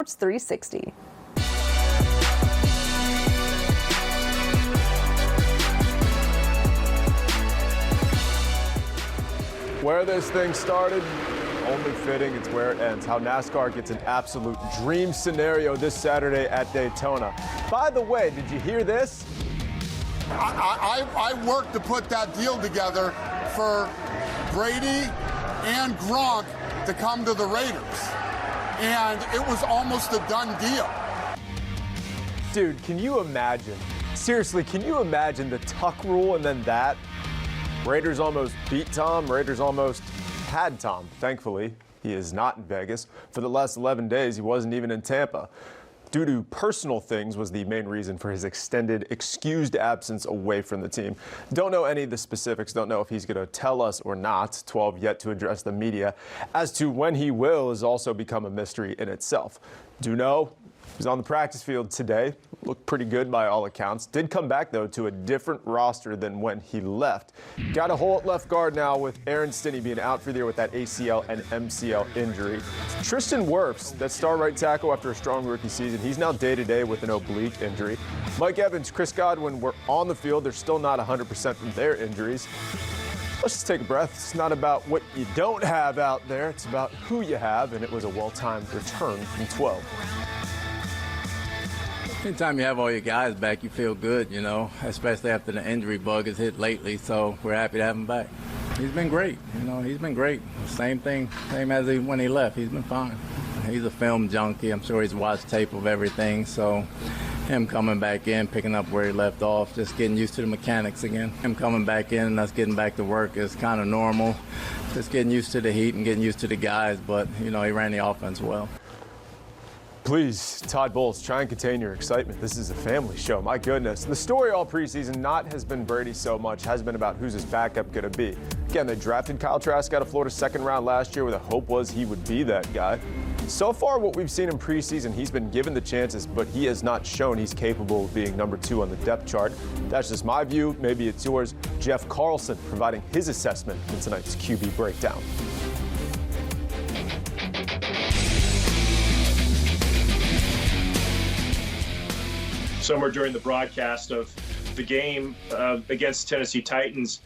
SS360. Where this thing started, only fitting it's where it ends. How NASCAR gets an absolute dream scenario this Saturday at Daytona. By the way, did you hear this? I worked to put that deal together for Brady and Gronk to come to the Raiders. And it was almost a done deal. Dude, can you imagine? Seriously, can you imagine the tuck rule and then that? Raiders almost beat Tom. Raiders almost had Tom. Thankfully, he is not in Vegas. For the last 11 days, he wasn't even in Tampa. Due to personal things was the main reason for his extended excused absence away from the team. Don't know any of the specifics. Don't know if he's going to tell us or not. 12 yet to address the media. As to when he will has also become a mystery in itself. Do know he's on the practice field today. Looked pretty good by all accounts. Did come back, though, to a different roster than when he left. Got a hole at left guard now with Aaron Stinney being out for the year with that ACL and MCL injury. Tristan Wirfs, that star right tackle after a strong rookie season, he's now day-to-day with an oblique injury. Mike Evans, Chris Godwin were on the field. They're still not 100% from their injuries. Let's just take a breath. It's not about what you don't have out there. It's about who you have, and it was a well-timed return from 12. Anytime you have all your guys back, you feel good, you know, especially after the injury bug has hit lately. So we're happy to have him back. He's been great. You know, he's been great. Same thing, same as when he left. He's been fine. He's a film junkie. I'm sure he's watched tape of everything. So him coming back in, picking up where he left off, just getting used to the mechanics again. Him coming back in and us getting back to work is kind of normal. Just getting used to the heat and getting used to the guys. But, you know, he ran the offense well. Please, Todd Bowles, try and contain your excitement. This is a family show, my goodness. The story all preseason has been Brady so much, has been about who's his backup going to be. Again, they drafted Kyle Trask out of Florida second round last year where the hope was he would be that guy. So far, what we've seen in preseason, he's been given the chances, but he has not shown he's capable of being number 2 on the depth chart. That's just my view. Maybe it's yours. Jeff Carlson providing his assessment in tonight's QB Breakdown. Somewhere during the broadcast of the game against the Tennessee Titans,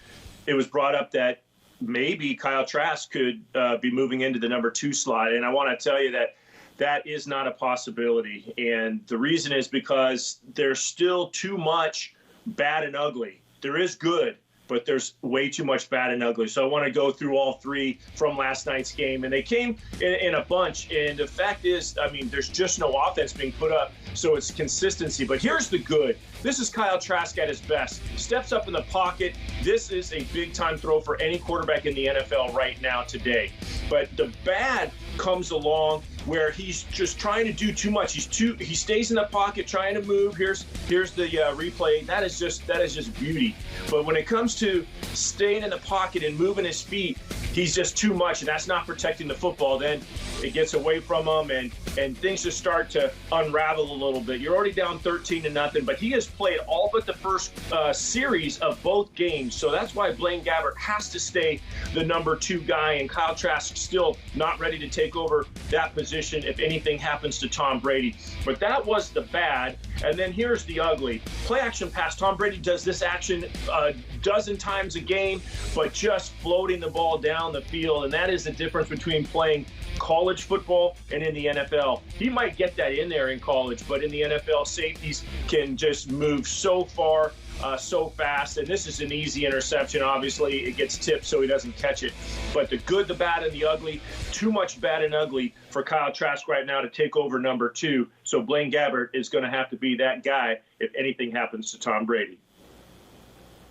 it was brought up that maybe Kyle Trask could be moving into the number 2 slot. And I want to tell you that that is not a possibility. And the reason is because there's still too much bad and ugly. There is good, but there's way too much bad and ugly. So I want to go through all 3 from last night's game. And they came in a bunch. And the fact is, I mean, there's just no offense being put up. So it's consistency. But here's the good. This is Kyle Trask at his best. Steps up in the pocket. This is a big-time throw for any quarterback in the NFL right now today. But the bad comes along where he's just trying to do too much. He stays in the pocket trying to move. Here's the replay. That is just beauty. But when it comes to staying in the pocket and moving his feet, he's just too much, and that's not protecting the football. Then it gets away from him, and things just start to unravel a little bit. You're already down 13-0, but he has played all but the first series of both games. So that's why Blaine Gabbert has to stay the number 2 guy, and Kyle Trask still not ready to take over that position if anything happens to Tom Brady. But that was the bad. And then here's the ugly. Play action pass. Tom Brady does this action a dozen times a game, but just floating the ball down the field. And that is the difference between playing college football and in the NFL. He might get that in there in college, but in the NFL, safeties can just move so far, so fast. And this is an easy interception. Obviously, it gets tipped so he doesn't catch it. But the good, the bad, and the ugly, too much bad and ugly for Kyle Trask right now to take over number 2. So Blaine Gabbert is going to have to be that guy if anything happens to Tom Brady.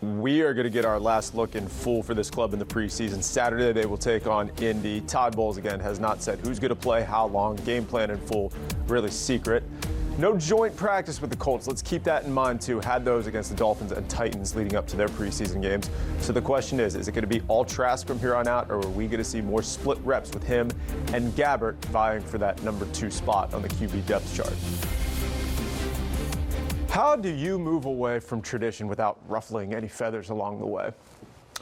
We are going to get our last look in full for this club in the preseason. Saturday, they will take on Indy. Todd Bowles, again, has not said who's going to play, how long, game plan in full, really secret. No joint practice with the Colts. Let's keep that in mind, too. Had those against the Dolphins and Titans leading up to their preseason games. So the question is it going to be all Trask from here on out, or are we going to see more split reps with him and Gabbert vying for that number 2 spot on the QB depth chart? How do you move away from tradition without ruffling any feathers along the way?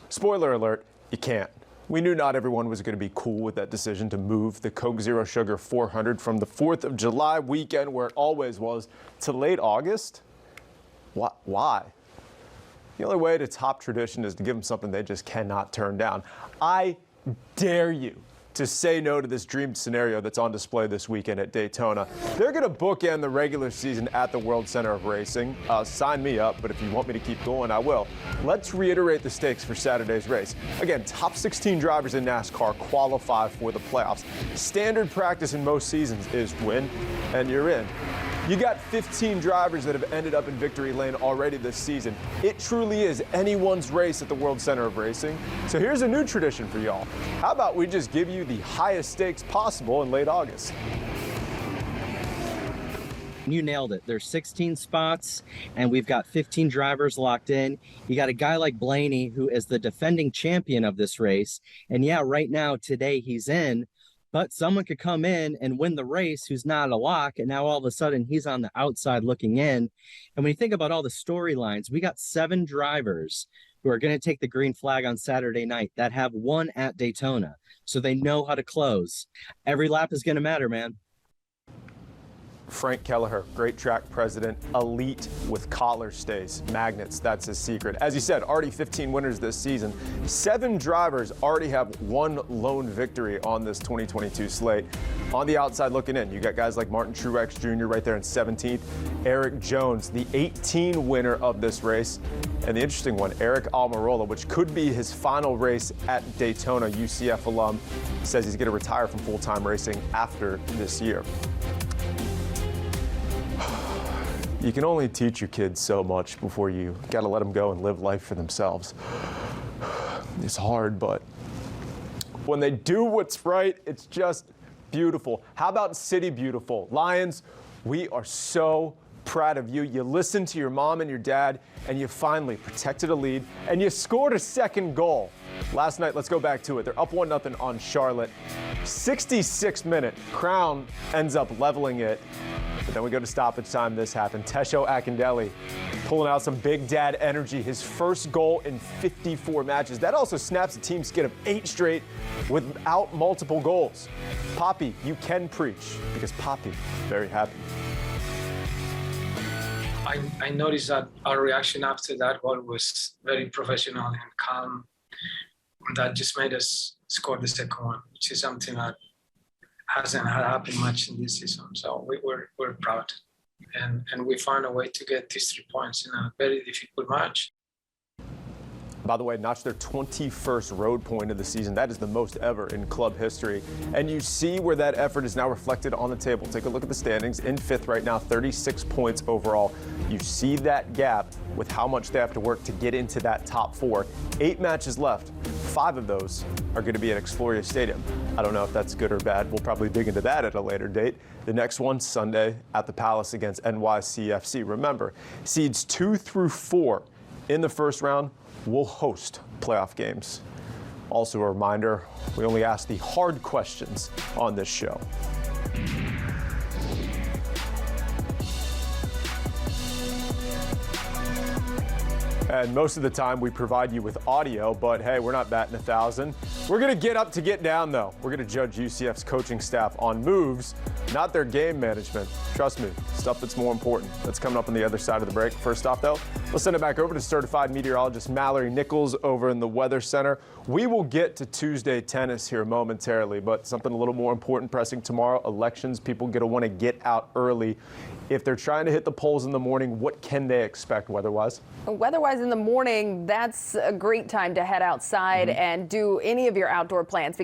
Spoiler alert, you can't. We knew not everyone was going to be cool with that decision to move the Coke Zero Sugar 400 from the 4th of July weekend, where it always was, to late August. Why? The only way to top tradition is to give them something they just cannot turn down. I dare you to say no to this dream scenario that's on display this weekend at Daytona. They're going to bookend the regular season at the World Center of Racing. Sign me up, but if you want me to keep going, I will. Let's reiterate the stakes for Saturday's race. Again, top 16 drivers in NASCAR qualify for the playoffs. Standard practice in most seasons is win, and you're in. You got 15 drivers that have ended up in victory lane already this season. It truly is anyone's race at the World Center of Racing. So here's a new tradition for y'all. How about we just give you the highest stakes possible in late August? You nailed it. There's 16 spots, and we've got 15 drivers locked in. You got a guy like Blaney, who is the defending champion of this race. And yeah, right now, today, he's in. But someone could come in and win the race who's not a lock, and now all of a sudden he's on the outside looking in. And when you think about all the storylines, we got 7 drivers who are going to take the green flag on Saturday night that have won at Daytona. So they know how to close. Every lap is going to matter, man. Frank Kelleher, great track president, elite with collar stays, magnets, that's his secret. As you said, already 15 winners this season. 7 drivers already have one lone victory on this 2022 slate. On the outside looking in, you got guys like Martin Truex Jr. right there in 17th, Eric Jones, the 18 winner of this race, and the interesting one, Eric Almirola, which could be his final race at Daytona. UCF alum says he's going to retire from full-time racing after this year. You can only teach your kids so much before you got to let them go and live life for themselves. It's hard, but when they do what's right, it's just beautiful. How about City Beautiful? Lions, we are so proud of you. You listened to your mom and your dad, and you finally protected a lead, and you scored a second goal. Last night, let's go back to it. They're up 1-0 on Charlotte. 66th minute, Crown ends up leveling it. But then we go to stoppage time. This happened. Tesho Akindele pulling out some big dad energy. His first goal in 54 matches. That also snaps the team skid of 8 straight without multiple goals. Poppy, you can preach, because Poppy, very happy. I noticed that our reaction after that goal was very professional and calm. That just made us score the second one, which is something that hasn't happened much in this season. So we're proud. And we found a way to get these 3 points in a very difficult match. By the way, notched their 21st road point of the season. That is the most ever in club history. And you see where that effort is now reflected on the table. Take a look at the standings. In 5th right now, 36 points overall. You see that gap with how much they have to work to get into that top 4. 8 matches left. 5 of those are going to be at Exploria Stadium. I don't know if that's good or bad. We'll probably dig into that at a later date. The next one, Sunday at the Palace against NYCFC. Remember, seeds 2 through 4 in the first round will host playoff games. Also a reminder, we only ask the hard questions on this show. And most of the time we provide you with audio, but hey, we're not batting 1,000. We're gonna get up to get down though. We're gonna judge UCF's coaching staff on moves, not their game management. Trust me, stuff that's more important. That's coming up on the other side of the break. First off though, let's send it back over to certified meteorologist Mallory Nichols over in the Weather Center. We will get to Tuesday tennis here momentarily, but something a little more important pressing tomorrow, elections. People are gonna wanna get out early. If they're trying to hit the polls in the morning, what can they expect weather-wise? Weather-wise in the morning, that's a great time to head outside and do any of your outdoor plans.